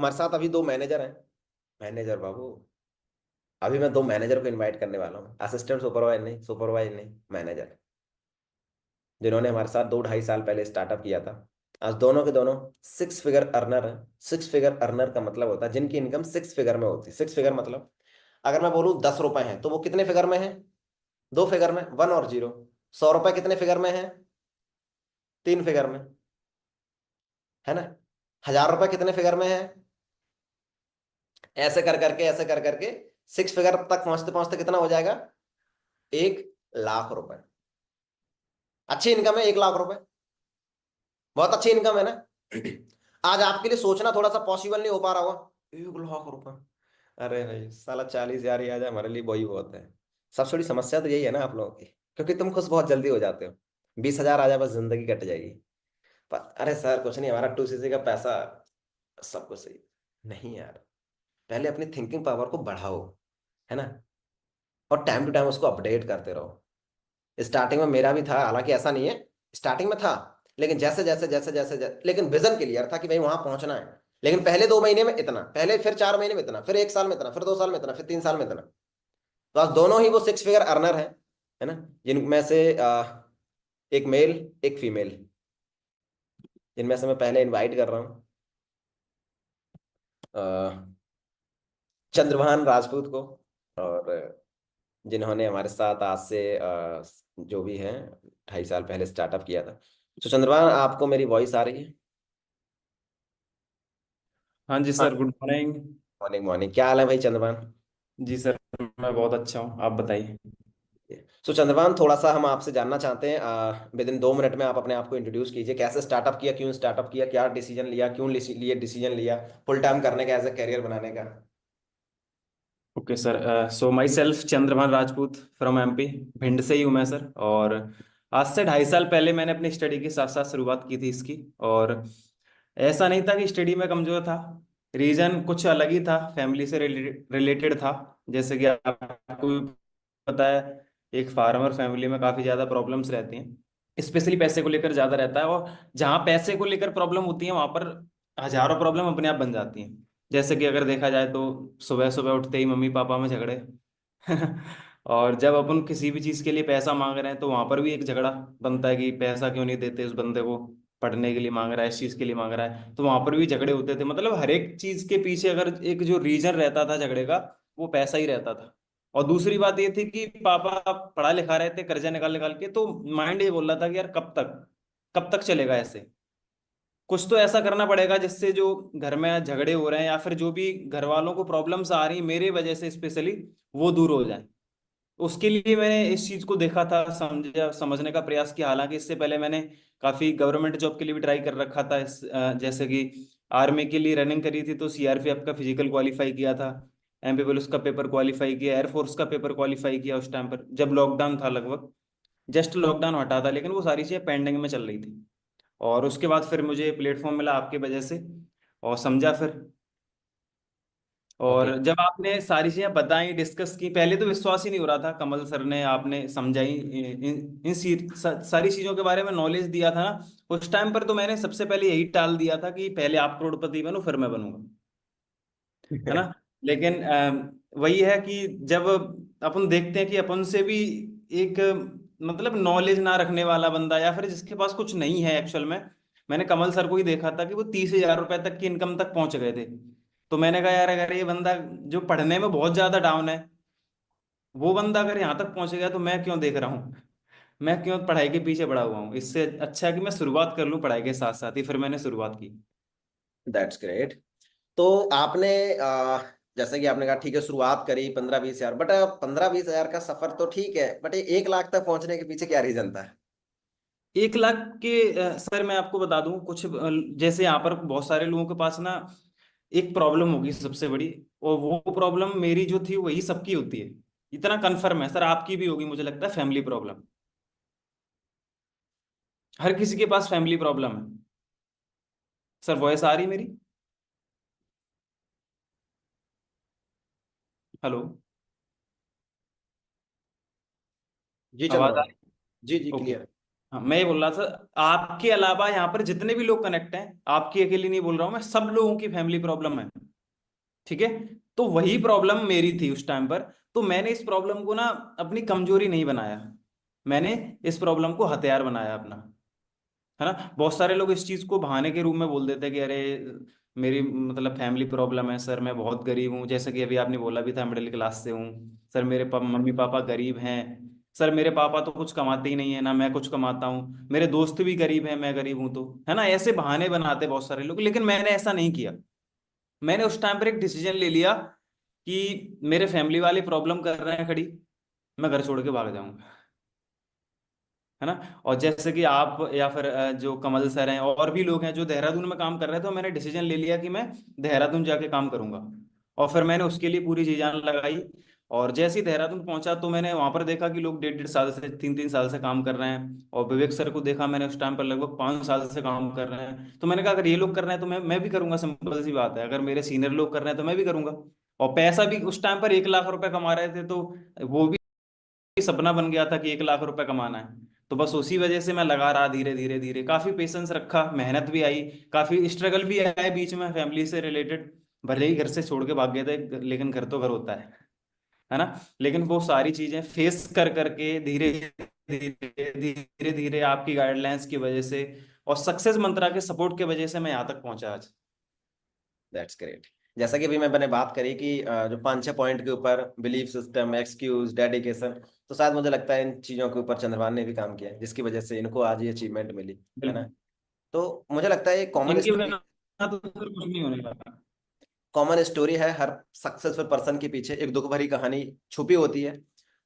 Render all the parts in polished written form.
हमारे साथ अभी दो मैनेजर हैं। मैनेजर बाबू, अभी मैं दो मैनेजर को इनवाइट करने वाला हूँ, असिस्टेंट सुपरवाइजर नहीं, सुपरवाइजर नहीं, मैनेजर, जिन्होंने हमारे साथ 2-2.5 साल पहले स्टार्टअप किया था। आज दोनों के दोनों 6 फिगर अर्नर हैं। 6 फिगर अर्नर का मतलब होता है जिनकी इनकम 6 फिगर में होती है। 6 फिगर मतलब अगर मैं बोलूँ 10 रुपए हैं तो वो कितने फिगर में है? 2 फिगर में, 1 और 0। 100 रुपए कितने फिगर में है? 3 फिगर में, है ना? 1000 रुपए कितने फिगर में है? ऐसे कर करके 6 फिगर तक पहुंचते पहुंचते कितना हो जाएगा? 1 लाख रुपए। अच्छी इनकम है 1 लाख रुपए, बहुत अच्छी इनकम है ना? आज आपके लिए सोचना थोड़ा सा पॉसिबल नहीं हो पा रहा होगा, 1 लाख रुपए। अरे भाई साला 40 हजार ही आ जाए हमारे लिए वही बहुत है। सबसे बड़ी समस्या तो यही है ना आप लोगों की, क्योंकि तुम खुश बहुत जल्दी हो जाते हो। 20 हजार आ जाए बस जिंदगी कट जाएगी। पर अरे सर कुछ नहीं, हमारा 2cc का पैसा सब कुछ सही। नहीं यार, पहले अपनी थिंकिंग पावर को बढ़ाओ, है ना? और टाइम टू टाइम उसको अपडेट करते रहो। स्टार्टिंग में मेरा भी था, हालांकि ऐसा नहीं है, स्टार्टिंग में था, लेकिन लेकिन विजन क्लियर था कि भाई वहां पहुंचना है। लेकिन पहले 2 महीने में इतना, पहले फिर 4 महीने में इतना, फिर 1 साल में इतना, फिर 2 साल में इतना, फिर 3 साल में इतना। तो आज दोनों ही वो 6 फिगर अर्नर हैं, है ना? जिनमें से एक मेल, एक फीमेल, जिनमें से मैं पहले इनवाइट कर रहा हूँ चंद्रभान राजपूत को, और जिन्होंने हमारे साथ आज से जो भी है 2.5 साल पहले स्टार्टअप किया था। तो चंद्रभान, आपको मेरी वॉइस आ रही है? हाँ जी हाँ। Sir, good morning. Morning morning, क्या हाल है भाई चंद्रभान? जी सर, मैं बहुत अच्छा हूँ, आप बताइए। सो चंद्रभान, थोड़ा सा हम आपसे जानना चाहते हैं, विद इन 2 मिनट में आप अपने आप को इंट्रोड्यूस कीजिए। कैसे स्टार्टअप किया, क्यों स्टार्टअप किया, क्या डिसीजन लिया, क्यों लिए डिसीजन लिया फुल टाइम करने का, एज ए करियर बनाने का? Okay sir, so my self Chandrabhan Rajput from MP. Bhind से ही हूँ मैं सर। और आज से 2.5 साल पहले मैंने अपनी स्टडी के साथ साथ शुरुआत की थी इसकी। और ऐसा नहीं था कि स्टडी में कमजोर था, रीजन कुछ अलग ही था, फैमिली से रिलेटेड था। जैसे कि आपको भी पता है, एक फार्मर फैमिली में काफ़ी ज़्यादा प्रॉब्लम्स रहती हैं, स्पेशली पैसे को लेकर ज़्यादा रहता है। और जहाँ पैसे को लेकर प्रॉब्लम होती है वहाँ पर हजारों प्रॉब्लम अपने आप बन जाती हैं। जैसे कि अगर देखा जाए तो सुबह सुबह उठते ही मम्मी पापा में झगड़े और जब अपन किसी भी चीज़ के लिए पैसा मांग रहे हैं तो वहाँ पर भी एक झगड़ा बनता है कि पैसा क्यों नहीं देते उस बंदे को, पढ़ने के लिए मांग रहा है, इस चीज़ के लिए मांग रहा है, तो वहाँ पर भी झगड़े होते थे। मतलब हर एक चीज़ के पीछे अगर एक जो रीजन रहता था झगड़े का, वो पैसा ही रहता था। और दूसरी बात ये थी कि पापा पढ़ा लिखा रहे थे कर्जा निकाल निकाल के, तो माइंड ये बोल रहा था कि यार कब तक चलेगा ऐसे, कुछ तो ऐसा करना पड़ेगा जिससे जो घर में झगड़े हो रहे हैं या फिर जो भी घर वालों को प्रॉब्लम्स आ रही हैं मेरे वजह से स्पेशली, वो दूर हो जाए। उसके लिए मैंने इस चीज को देखा था, समझा, समझने का प्रयास किया। हालांकि इससे पहले मैंने काफी गवर्नमेंट जॉब के लिए भी ट्राई कर रखा था, जैसे कि आर्मी के लिए रनिंग करी थी तो सीआरपीएफ का फिजिकल क्वालिफाई किया था, एमपी पुलिस का पेपर क्वालिफाई किया, एयरफोर्स का पेपर क्वालिफाई किया उस टाइम पर जब लॉकडाउन था लगभग, जस्ट लॉकडाउन हटा था, लेकिन वो सारी चीजें पेंडिंग में चल रही थी। और उसके बाद फिर मुझे प्लेटफॉर्म मिला आपकी वजह से, और समझा फिर। और ओके। जब आपने सारी चीजें बताई, डिस्कस की, पहले तो विश्वास ही नहीं हो रहा था, कमल सर ने आपने समझाई, सारी चीजों के बारे में नॉलेज दिया था ना, उस टाइम पर तो मैंने सबसे पहले यही टाल दिया था कि पहले आप करोड़पति बनो फिर मैं बनूंगा, है ना। लेकिन वही है कि जब अपन देखते हैं कि अपन से भी एक मतलब नॉलेज ना रखने वाला बंदा या फिर जिसके पास कुछ नहीं है एक्चुअल में, मैंने कमल सर को ही देखा था कि वो 30,000 रुपए तक की इनकम तक पहुंच गए थे। तो मैंने कहा यार, अगर ये बंदा जो पढ़ने में बहुत ज्यादा डाउन है, वो बंदा अगर यहाँ तक पहुंच गया तो मैं क्यों देख रहा हूँ, मैं क्यों पढ़ाई के पीछे पड़ा हुआ हूँ। इससे अच्छा है कि मैं शुरुआत कर लूँ पढ़ाई के साथ साथ ही। फिर मैंने शुरुआत की। That's great. तो आपने जैसे कि आपने कहा ठीक है शुरुआत करी 15-20 हजार, बट 15-20 हजार का सफर तो ठीक है, बट ये 1 लाख तक पहुंचने के पीछे क्या रीजन था? 1 लाख के सर मैं आपको बता दूं कुछ, जैसे यहाँ पर बहुत सारे लोगों के पास ना एक प्रॉब्लम होगी सबसे बड़ी, और वो प्रॉब्लम मेरी जो थी वही सबकी होती है, इतना कन्फर्म है सर, आपकी भी होगी मुझे लगता है, फैमिली प्रॉब्लम। हर किसी के पास फैमिली प्रॉब्लम है। सर वॉइस आ रही मेरी? हेलो? जी आवाज आ चंद्रभान। रही? जी जी ओके। क्लियर। हाँ, मैं ये बोल रहा था, आपके अलावा यहाँ पर जितने भी लोग कनेक्ट हैं, आपकी अकेली नहीं बोल रहा हूँ मैं, सब लोगों की फैमिली प्रॉब्लम है। ठीक है। तो वही प्रॉब्लम मेरी थी उस टाइम पर। तो मैंने इस प्रॉब्लम को ना अपनी कमजोरी नहीं बनाया, मैंने इस प्रॉब्लम को हथियार बनाया अपना। है ना, बहुत सारे लोग इस चीज को बहाने के रूप में बोल देते हैं कि अरे मेरी मतलब फैमिली प्रॉब्लम है सर, मैं बहुत गरीब हूँ, जैसे कि अभी आपने बोला भी था मिडिल क्लास से हूँ सर, मेरे मम्मी पापा गरीब हैं सर, मेरे पापा तो कुछ कमाते ही नहीं है ना, मैं कुछ कमाता हूँ, मेरे दोस्त भी गरीब हैं, मैं गरीब हूँ। तो है ना, ऐसे बहाने बनाते बहुत सारे लोग, लेकिन मैंने ऐसा नहीं किया। मैंने उस टाइम पर एक डिसीजन ले लिया कि मेरे फैमिली वाले प्रॉब्लम कर रहे हैं खड़ी, मैं घर छोड़ के भाग जाऊंगा। है ना, और जैसे कि आप या फिर जो कमल सर हैं और भी लोग हैं जो देहरादून में काम कर रहे थे, तो मैंने डिसीजन ले लिया कि मैं देहरादून जाके काम करूंगा। और फिर मैंने उसके लिए पूरी जी जान लगाई। और जैसे ही देहरादून पहुंचा तो मैंने वहां पर देखा कि लोग 1.5 साल से 3-3 साल से काम कर रहे हैं, और विवेक सर को देखा मैंने उस टाइम पर लगभग 5 साल से काम कर रहे हैं। तो मैंने कहा अगर ये लोग कर रहे हैं तो मैं भी करूंगा, सिंपल सी बात है, अगर मेरे सीनियर लोग कर रहे हैं तो मैं भी करूंगा। और पैसा भी उस टाइम पर 1 लाख रुपए कमा रहे थे, तो वो भी सपना बन गया था कि 1 लाख रुपए कमाना है। तो बस उसी वजह से मैं लगा रहा, धीरे धीरे धीरे काफी पेशेंस रखा, मेहनत भी आई, काफी स्ट्रगल भी आए बीच में फैमिली से रिलेटेड। भले ही घर से छोड़ के भाग गए थे, लेकिन घर तो घर होता है ना। लेकिन वो सारी चीजें फेस कर करके धीरे धीरे धीरे धीरे आपकी गाइडलाइंस की वजह से और सक्सेस मंत्रा के सपोर्ट की वजह से मैं यहाँ तक पहुंचा आज। That's great. जैसा कि अभी मैंने बात करी कि जो 5-6 पॉइंट के ऊपर, बिलीफ सिस्टम, एक्सक्यूज, डेडिकेशन, तो शायद मुझे लगता है इन चीजों के ऊपर चंद्रभान ने भी काम किया है, जिसकी वजह से इनको आज ये अचीवमेंट मिली, है ना। बिल्कुल। तो मुझे लगता है ये कॉमन इनके स्टोरी, बिना तो फिर कुछ नहीं होने वाला। कॉमन स्टोरी है। हर सक्सेसफुल पर्सन के पीछे एक दुख भरी कहानी छुपी होती है,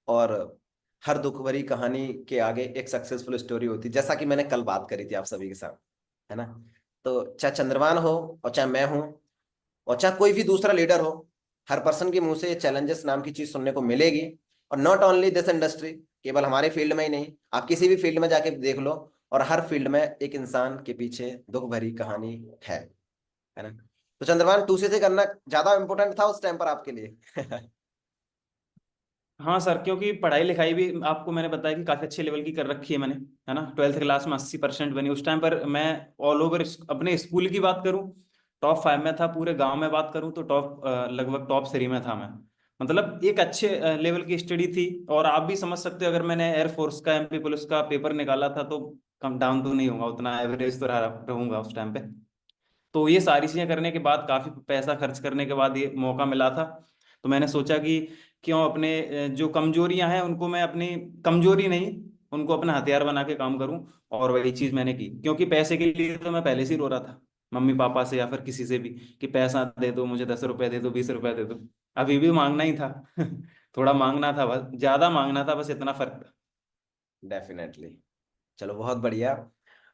और हर दुख भरी कहानी के आगे एक सक्सेसफुल स्टोरी होती है, जैसा कि मैंने कल बात करी थी आप सभी के साथ, है ना। तो चाहे चंद्रभान हो, और चाहे मैं हूं, और चाहे कोई भी दूसरा लीडर हो, हर पर्सन के मुंह से ये चैलेंजेस नाम की चीज सुनने को मिलेगी। और नॉट ओनली दिस इंडस्ट्री, केवल हमारे फील्ड में ही नहीं, आप किसी भी फील्ड में जाके देख लो, और हर फील्ड में एक इंसान के पीछे दुख भरी कहानी है ना। तो चंद्रभान 2cc करना ज्यादा इंपॉर्टेंट था उस टाइम पर आपके लिए? हाँ सर, क्योंकि पढ़ाई लिखाई भी आपको मैंने बताया कि काफ़ी अच्छे लेवल की कर रखी है मैंने। है ना, 12th क्लास में 80% बनी उस टाइम पर। मैं ऑल ओवर अपने स्कूल की बात करूँ, टॉप 5 में था, पूरे गांव में बात करूँ तो लगभग टॉप 3 में था मैं। मतलब एक अच्छे लेवल की स्टडी थी। और आप भी समझ सकते हो, अगर मैंने एयरफोर्स का MP पुलिस का पेपर निकाला था तो कम डाउन तो नहीं होगा, उतना एवरेज तो रहूंगा उस टाइम पे। तो ये सारी चीजें करने के बाद, काफी पैसा खर्च करने के बाद ये मौका मिला था। तो मैंने सोचा कि क्यों अपने जो कमजोरियां हैं उनको मैं अपनी कमजोरी नहीं, उनको अपना हथियार बना के काम करूं। और वही चीज मैंने की, क्योंकि पैसे के लिए तो मैं पहले से ही रो रहा था मम्मी पापा से या फिर किसी से भी, कि पैसा दे दो मुझे, 10 रुपए दे दो, 20 रुपए दे दो। अभी भी मांगना ही था। थोड़ा मांगना था, बस ज्यादा मांगना था, बस इतना फर्क था। डेफिनेटली। चलो बहुत बढ़िया।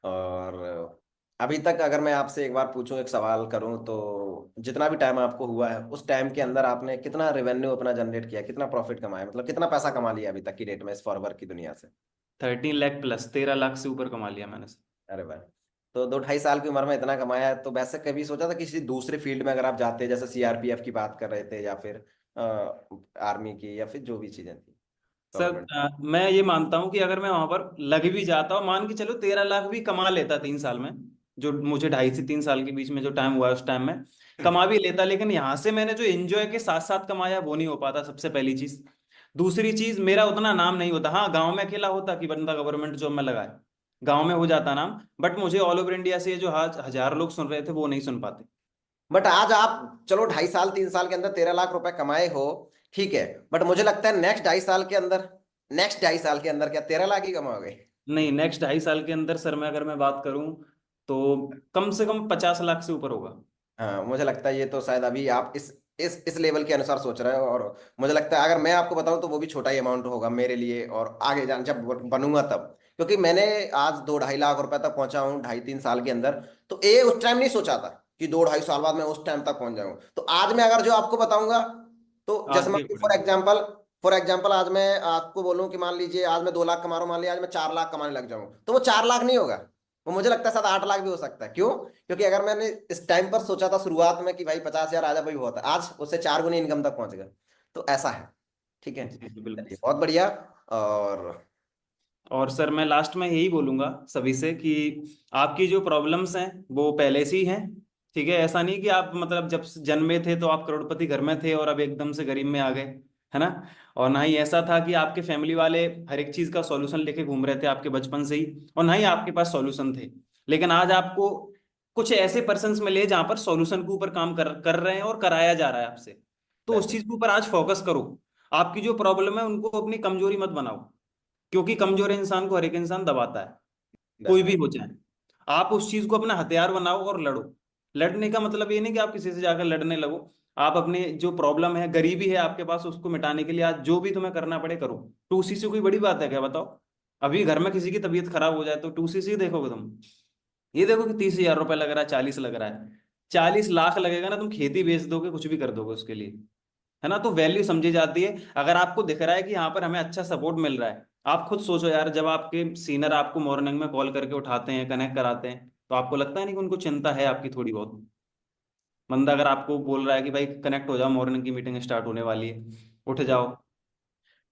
और अभी तक अगर मैं आपसे एक बार पूछूं, एक सवाल करूं, तो जितना भी टाइम आपको हुआ है, उस टाइम के अंदर आपने कितना रेवेन्यू अपना जनरेट किया, कितना प्रॉफिट कमाया, मतलब कितना पैसा कमा लिया अभी तक की डेट में इस फॉरवर्ड की दुनिया से? 13 लाख प्लस, 13 लाख से ऊपर कमा लिया मैंने। अरे भाई, तो 2-2.5 साल की उम्र में इतना कमाया है, तो वैसे कभी सोचा था किसी दूसरे फील्ड में अगर आप जाते, जैसे CRPF की बात कर रहे थे, या फिर आर्मी की, या फिर जो भी चीजें थी सर गवर्नमेंट? मैं ये मानता हूँ कि अगर मैं वहां पर लग भी जाता और मान के चलो 13 लाख भी कमा लेता 3 साल में, जो मुझे 2.5 से 3 साल के बीच में जो टाइम हुआ है उस टाइम में कमा भी लेता, लेकिन यहाँ से मैंने जो एंजॉय के साथ साथ कमाया वो नहीं हो पाता, सबसे पहली चीज। दूसरी चीज, मेरा उतना नाम नहीं होता। हाँ, गांव में अकेला होता कि बंदा गवर्नमेंट जॉब में लगा है, गांव में हो जाता नाम, बट मुझे ऑल ओवर इंडिया से जो हजार लोग सुन रहे थे वो नहीं सुन पाते। बट आज आप चलो 2.5 साल 3 साल के अंदर 13 लाख रुपए कमाए हो, ठीक है, बट मुझे लगता है नेक्स्ट 2.5 साल के अंदर क्या 13 लाख ही कमाओगे? नहीं, नेक्स्ट 2.5 साल के अंदर सर मैं अगर मैं बात करूं तो कम से कम 50 लाख से ऊपर होगा। हाँ, मुझे लगता है ये तो शायद अभी आप इस लेवल के अनुसार सोच रहे हो, और मुझे लगता है अगर मैं आपको बताऊं तो वो भी छोटा ही अमाउंट होगा मेरे लिए, और आगे जान जब बनूंगा तब, क्योंकि मैंने आज 2-2.5 लाख रुपए तक पहुंचा हूँ 2.5-3 साल के अंदर। तो ये उस टाइम नहीं सोचा था कि 2-2.5 साल बाद मैं उस टाइम तक पहुंच जाऊंगा। तो आज मैं अगर जो आपको बताऊंगा, तो जैसे मान आगे लीजिए बढ़ेंगे। फॉर एग्जाम्पल आज मैं आपको बोलूं कि मान लीजिए आज मैं 2 लाख कमा रहा हूं, मान लीजिए आज मैं 4 लाख कमाने लग जाऊं, तो वो 4 लाख नहीं होगा, वो मुझे लगता है 7-8 लाख भी हो सकता है। क्यों? क्योंकि अगर मैंने इस टाइम पर सोचा था शुरुआत में कि भाई 50,000 आ जा, भाई बहुत है, आज उससे 4 गुनी इनकम तक पहुंच गया। तो ऐसा है। ठीक है, जी जी, बिल्कुल। चलिए बहुत बढ़िया। और और सर मैं लास्ट में यही बोलूंगा सभी से कि आपकी जो प्रॉब्लम्स हैं वो पहले से ही हैं। ठीक है, ऐसा नहीं कि आप मतलब जब जन्मे थे तो आप करोड़पति घर में थे और अब एकदम से गरीब में आ गए, है ना। और ना ही ऐसा था कि आपके फैमिली वाले हर एक चीज का सॉल्यूशन लेके घूम रहे थे आपके बचपन से ही, और ना ही आपके पास सॉल्यूशन थे। लेकिन आज आपको कुछ ऐसे पर्सन्स मिले जहां पर सॉल्यूशन के ऊपर काम कर रहे हैं और कराया जा रहा है आपसे। तो उस चीज डेफिनेटली। के ऊपर आज फोकस करो। आपकी जो प्रॉब्लम है उनको अपनी कमजोरी मत बनाओ, क्योंकि कमजोर इंसान को हर एक इंसान दबाता है, कोई भी डेफिनेटली। हो जाए। आप उस चीज को अपना हथियार बनाओ और लड़ो। लड़ने का मतलब ये नहीं कि आप किसी से जाकर लड़ने लगो। आप अपने जो प्रॉब्लम है, गरीबी है आपके पास, उसको मिटाने के लिए आज जो भी तुम्हें करना पड़े करो। टूसी से कोई बड़ी बात है क्या, बताओ। अभी घर में किसी की तबीयत खराब हो जाए तो टूसी से ही देखोगे तुम। ये देखो कि 30,000 रुपये लग रहा है, 40 लग रहा है, 40 लाख लगेगा ना, तुम खेती बेच दोगे, कुछ भी कर दोगे उसके लिए, है ना। तो वैल्यू समझी जाती है। अगर आपको दिख रहा है कि यहाँ पर हमें अच्छा सपोर्ट मिल रहा है, आप खुद सोचो यार, जब आपके सीनियर आपको मॉर्निंग में कॉल करके उठाते हैं, कनेक्ट कराते हैं, तो आपको लगता है नहीं कि उनको चिंता है आपकी थोड़ी बहुत। बंदा अगर आपको बोल रहा है कि भाई कनेक्ट हो जाओ, मॉर्निंग की मीटिंग स्टार्ट होने वाली है, उठ जाओ।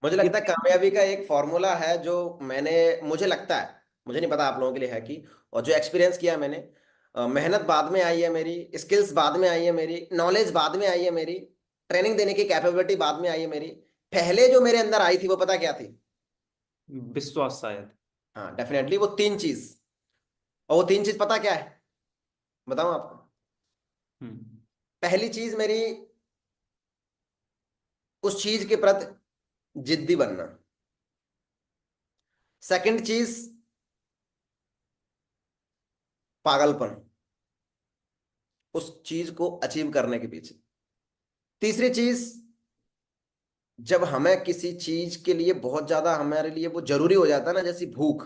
मुझे लगता है इतनी कामयाबी का एक फॉर्मूला है जो मैंने, मुझे लगता है, मुझे नहीं पता आप लोगों के लिए है कि, और जो एक्सपीरियंस किया है मैंने, मेहनत बाद में आई है मेरी, स्किल्स बाद में आई है मेरी, नॉलेज बाद में आई है मेरी, ट्रेनिंग देने की कैपेबिलिटी बाद में आई है मेरी। पहले जो मेरे अंदर आई थी वो पता क्या थी? विश्वास शायद। हाँ डेफिनेटली, वो तीन चीज। और वो तीन चीज पता क्या है? बताऊं आपको? हम्म। पहली चीज मेरी, उस चीज के प्रति जिद्दी बनना। सेकंड चीज, पागलपन उस चीज को अचीव करने के पीछे। तीसरी चीज, जब हमें किसी चीज के लिए बहुत ज्यादा हमारे लिए वो जरूरी हो जाता है ना, जैसी भूख।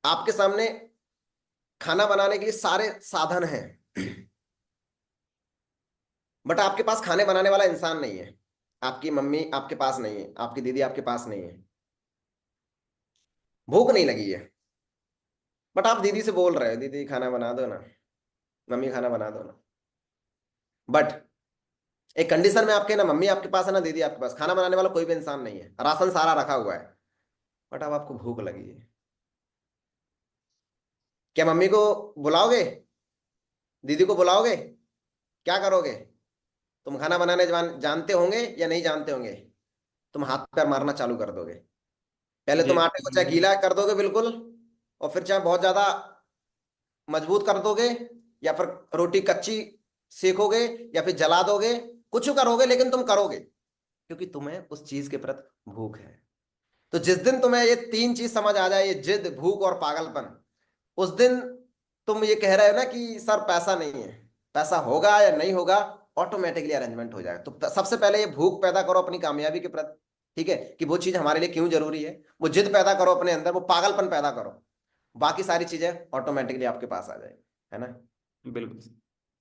आपके सामने खाना बनाने के लिए सारे साधन हैं, बट आपके पास खाने बनाने वाला इंसान नहीं है। आपकी मम्मी आपके पास नहीं है, आपकी दीदी आपके पास नहीं है, भूख नहीं लगी है, बट आप दीदी से बोल रहे हो, दीदी खाना बना दो ना, मम्मी खाना बना दो ना। बट एक कंडीशन में आपके, ना मम्मी आपके पास है ना दीदी आपके पास, खाना बनाने वाला कोई भी इंसान नहीं है, राशन सारा रखा हुआ है, बट अब आपको भूख लगी है। क्या मम्मी को बुलाओगे? दीदी को बुलाओगे? क्या करोगे? तुम खाना बनाने जानते होंगे या नहीं जानते होंगे? तुम हाथ पैर मारना चालू कर दोगे। पहले ये तुम आटे को चाहे गीला कर दोगे बिल्कुल, और फिर चाहे बहुत ज्यादा मजबूत कर दोगे, या फिर रोटी कच्ची सेकोगे, या फिर जला दोगे। कुछ करोगे लेकिन तुम करोगे, क्योंकि तुम्हें उस चीज के प्रति भूख है। तो जिस दिन तुम्हें ये तीन चीज समझ आ जाए, ये जिद, भूख और पागलपन, उस दिन तुम ये कह रहे हो ना कि सर पैसा नहीं है, पैसा होगा या नहीं होगा, ऑटोमेटिकली अरेंजमेंट हो जाए। तो सबसे पहले ये भूख पैदा करो अपनी कामयाबी के प्रति, ठीक है, कि वो चीज हमारे लिए क्यों जरूरी है। वो जिद पैदा करो अपने अंदर, वो पागलपन पैदा करो, बाकी सारी चीजें ऑटोमेटिकली आपके पास आ जाएगी, है ना। बिल्कुल।